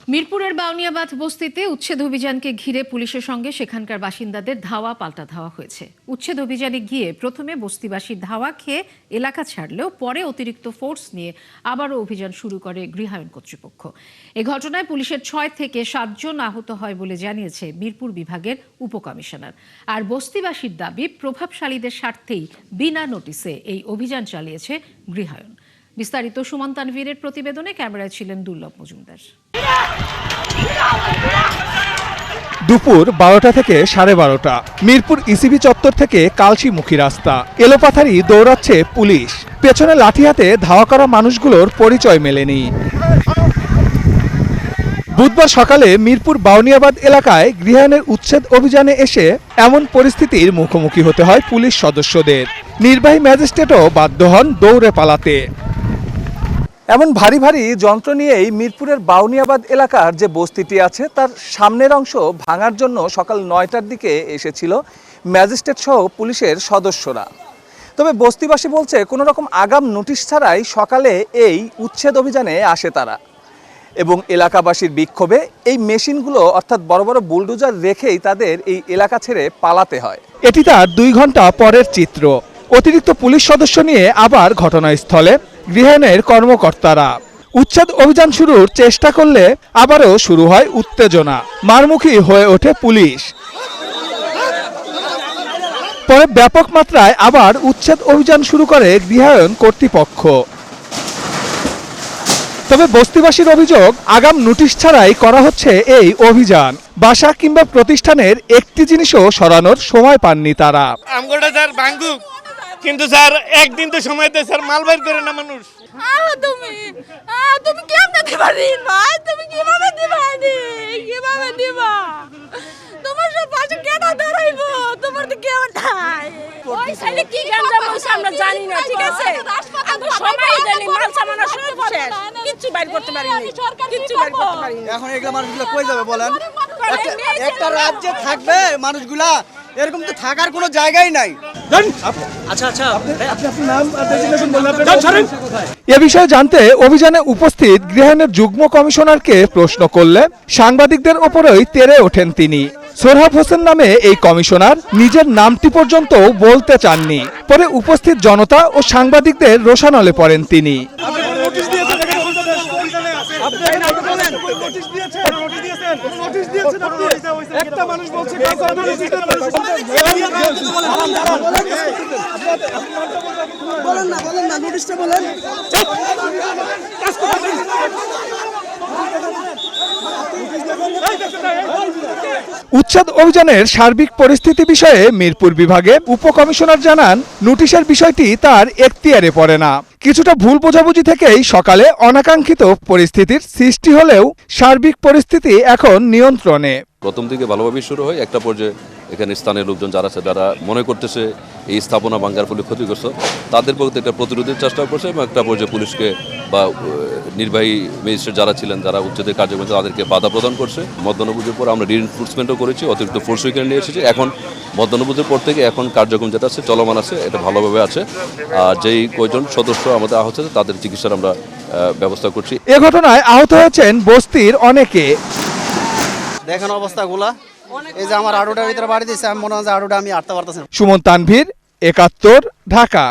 মিরপুরের বাউনিয়াবাদ বস্তিতে উচ্ছেদ অভিযানকে ঘিরে পুলিশের সঙ্গে সেখানকার বাসিন্দাদের ধাওয়া পাল্টা ধাওয়া হয়েছে। উচ্ছেদ অভিযানে গিয়ে প্রথমে বস্তিবাসীর ধাওয়া খেয়ে এলাকা ছাড়লেও পরে অতিরিক্ত ফোর্স নিয়ে আবারও অভিযান শুরু করে গৃহায়ণ কর্তৃপক্ষ। এ ঘটনায় পুলিশের 6 থেকে 7 জন আহত হয় বলে জানিয়েছে মিরপুর বিভাগের উপকমিশনার। আর বস্তিবাসীর দাবি, প্রভাবশালীদের স্বার্থেই বিনা নোটিসে এই অভিযান চালিয়েছে গৃহায়ণ। বিস্তারিত সুমন তানভীরের প্রতিবেদনে, ক্যামেরায় ছিলেন দুর্লভ মজুমদার। দুপুর 12টা থেকে 12:30 মিরপুর ইসিবি চত্বর থেকে কালশিমুখী রাস্তা, এলোপাথারি দৌড়াচ্ছে পুলিশ। পেছনে লাঠি হাতে ধাওয়া করা মানুষগুলোর পরিচয় মেলেনি। বুধবার সকালে মিরপুর বাউনিয়াবাদ এলাকায় গৃহায়ণের উচ্ছেদ অভিযানে এসে এমন পরিস্থিতির মুখোমুখি হতে হয় পুলিশ সদস্যদের। নির্বাহী ম্যাজিস্ট্রেটও বাধ্য হন দৌড়ে পালাতে। এমন ভারী ভারী যন্ত্র নিয়েই মিরপুরের বাউনিয়াবাদ এলাকার যে বস্তিটি আছে তার সামনের অংশ ভাঙার জন্য সকাল 9টার দিকে এসেছিল ম্যাজিস্ট্রেট সহ পুলিশের সদস্যরা। তবে বস্তিবাসী বলছে কোনো রকম আগাম নোটিশ ছাড়াই সকালে এই উচ্ছেদ অভিযানে আসে তারা, এবং এলাকাবাসীর বিক্ষোভে এই মেশিনগুলো অর্থাৎ বড় বড় বুলডোজার রেখেই তাদের এই এলাকা ছেড়ে পালাতে হয়। এটি তার 2 ঘন্টা পরের চিত্র। অতিরিক্ত পুলিশ সদস্য নিয়ে আবার ঘটনাস্থলে গৃহায়ণের কর্মকর্তারা। উচ্ছেদ অভিযান শুরুর চেষ্টা করলে আবারও শুরু হয় উত্তেজনা, মারমুখী হয়ে ওঠে পুলিশ। পরে ব্যাপক মাত্রায় আবার উচ্ছেদ অভিযান শুরু করে গৃহায়ণ কর্তৃপক্ষ। তবে বস্তিবাসীর অভিযোগ, আগাম নোটিশ ছাড়াই করা হচ্ছে এই অভিযান। বাসা কিংবা প্রতিষ্ঠানের একটি জিনিসও সরানোর সময় পাননি তারা। আমগোটা স্যার ভাঙ্গুক, কিন্তু স্যার একদিন তো সময় দেয় স্যার, মাল বাইর করে না মানুষ। তুমি কেমনে দিবা ঋণ ভাই? তুমি কিভাবে দিবা কিভাবে দিবা? তোমার সব পাশে কেন দাঁড়াইবো? তোমার তো কেউ নাই। ওই সাইডে কি গাঞ্জাম হইছে আমরা জানি না, ঠিক আছে? আমরা সবাই জানি মাল সামানা সব শেষ, কিচ্ছু বাইর করতে পারিনি, কিচ্ছু বাইর করতে পারিনি। এখন এগুলা মানুষগুলো কই যাবে বলেন? একটা রাজ্যে থাকবে মানুষগুলা, এরকম তো থাকার কোনো জায়গাই নাই। এ বিষয়ে জানতে অভিযানে উপস্থিত গৃহায়ণের যুগ্ম কমিশনারকে প্রশ্ন করলে সাংবাদিকদের ওপরেই তেড়ে ওঠেন তিনি। সোরহাব হোসেন নামে এই কমিশনার নিজের নামটি পর্যন্ত বলতে চাননি। পরে উপস্থিত জনতা ও সাংবাদিকদের রোষানলে পড়েন তিনি। উচ্ছেদ অভিযানের সার্বিক পরিস্থিতি বিষয়ে মিরপুর বিভাগে উপকমিশনার জানান, নোটিশের বিষয়টি তার এখতিয়ারে পড়ে না। কিছুটা ভুল বোঝাবুঝি থেকেই সকালে অনাকাঙ্ক্ষিত পরিস্থিতির সৃষ্টি হলেও সার্বিক পরিস্থিতি এখন নিয়ন্ত্রণে। প্রথম দিকে ভালোভাবে শুরু হয়, একটা পর্যায়ে এখানে স্থানীয় লোকজন যারা আছে, যারা মনে করতেছে এই স্থাপনা ভাঙ্গার ফলে ক্ষতিগ্রস্ত, তাদের প্রতি একটা প্রতিরোধের চেষ্টা করছে, এবং একটা পর্যায়ে পুলিশকে বা নির্বাহী ম্যাজিস্ট্রেট যারা ছিলেন, যারা উচ্ছেদের কার্যক্রম তাদেরকে বাধা প্রদান করছে। মধ্যাহ্নভোজের পর আমরা রিইনফোর্সমেন্টও করেছি, অতিরিক্ত ফোর্স এখানে নিয়ে এসেছি। এখন মধ্যাহ্নভোজের পর থেকে এখন কার্যক্রম যেটা আছে চলমান আছে, এটা ভালোভাবে আছে। আর যেই কয়জন সদস্য আমাদের আহত হয়েছে তাদের চিকিৎসার আমরা ব্যবস্থা করছি। এ ঘটনায় আহত হয়েছেন বস্তির অনেকে। দেখেন অবস্থাগুলা, এই যে আমার আড়ুটার ভিতরে বাড়ি দিয়েছে, আমি মনে হয় যে আড়ুটা আমি আটতে পারতেছি না। সুমন তানভীর, 71, ঢাকা।